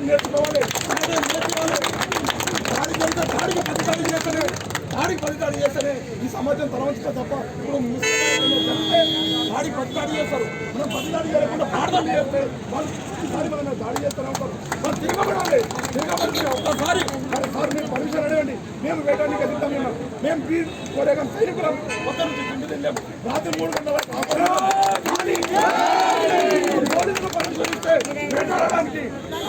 నేర్చుకోవాలి. దాడికి పదిదాడి చేస్తేనే ఈ సమాజం తరవంచుకో తప్ప ఇప్పుడు దాడికి పదిదాడి చేస్తారు. మనం పదిదాడి చేయకుండా పాడదాడి చేస్తే వాళ్ళు ఈసారి మనం దాడి చేస్తూనే ఉంటారు. మనం తిరగబడాలి. ఒక్కసారి సార్ మేము పర్మిషన్ అడగండి. మేము వేయడానికి ఎదుగుతాం. మేము కోరేగా సైనికులం కొత్త నుంచి తిండి తినలేము. రాత్రి 3 గంటల పోలీసులు పర్మిషన్ ఇస్తే వేటాడడానికి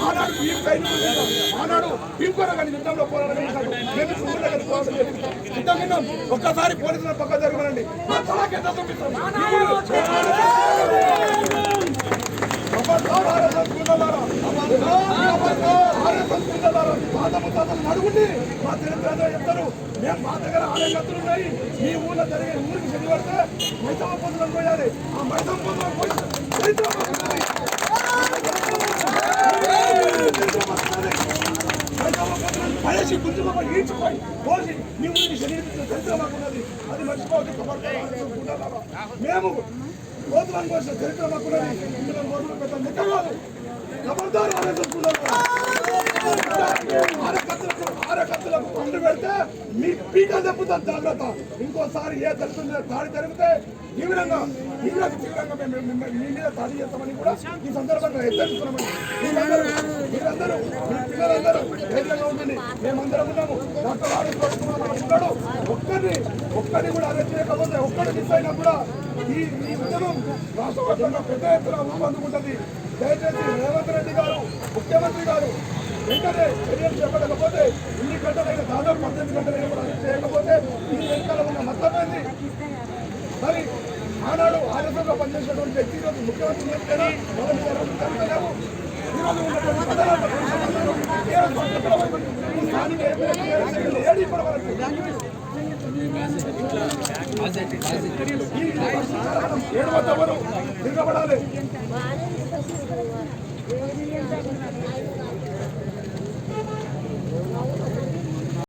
ఆనాడు భీమ్ సైనికులు ఆనాడు భీమ్ కోరగాని యుద్ధంలో పోరాడమే యుద్ధం విన్నాం. ఒక్కసారి పోలీసులను పక్క జరగమనండి. అడుగుండి మా చరిత్ర చెప్తారు. మేము మా దగ్గర 6 గంటలు ఉన్నాయి. మీ ఊళ్ళో జరిగే ఊరికి చెడి పడితే మైసమ్మ పొందులను పోయాలి. ఆ మైసమ్మ పొందులను పోయి చరిత్ర పడేసి గుర్తుప ఈడ్చిపోయి పోసి మీ ఊరికి శరీరం చరిత్ర మాకున్నది. అది మర్చిపోవచ్చు. మేము కోతులను కోసిన చరిత్ర మాకున్నది. ఇందులో కోతులు పెద్ద లెక్క కాదు. ఖబర్దారు ఆరకత్తులకు పండు పెడితే మీ పీకలు చెప్పుతారు. జాగ్రత్త. ఇంకోసారి ఏ దళితుల దాడి జరిగితే తీవ్రంగా మీ మీద దాడి చేస్తామని కూడా ఈ సందర్భంగా హెచ్చరిస్తున్నామని మీరందరూ మీ పిల్లలందరూ ధైర్యంగా ఉండండి. మేమందరం ఉన్నాము. డాక్టర్ ఉన్నాడు. ఒక్కరిని కూడా అరెస్ట్ చేయకపోతే ఒక్కడి మిస్ అయినా కూడా ఈ ఉద్యమం రాష్ట్ర వ్యాప్తంగా పెద్ద ఎత్తున ఊపందుకుంటుంది. దయచేసి రేవంత్ రెడ్డి గారు ముఖ్యమంత్రి గారు వెంటనే చర్యలు చేపట్టకపోతే ఇన్ని గంటలైన దాదాపు 18 గంటలైనా కూడా అరెస్ట్ చేయకపోతే ఈ వెనుకల ఉన్న మొత్తమైంది. మరి ఆనాడు ఆలస్యంగా పనిచేసినటువంటి వ్యక్తి ఈరోజు ముఖ్యమంత్రి చేస్తేనే జరుగుతలేవు. ఈరోజు ఉన్నటువంటి తిరగబడాలి.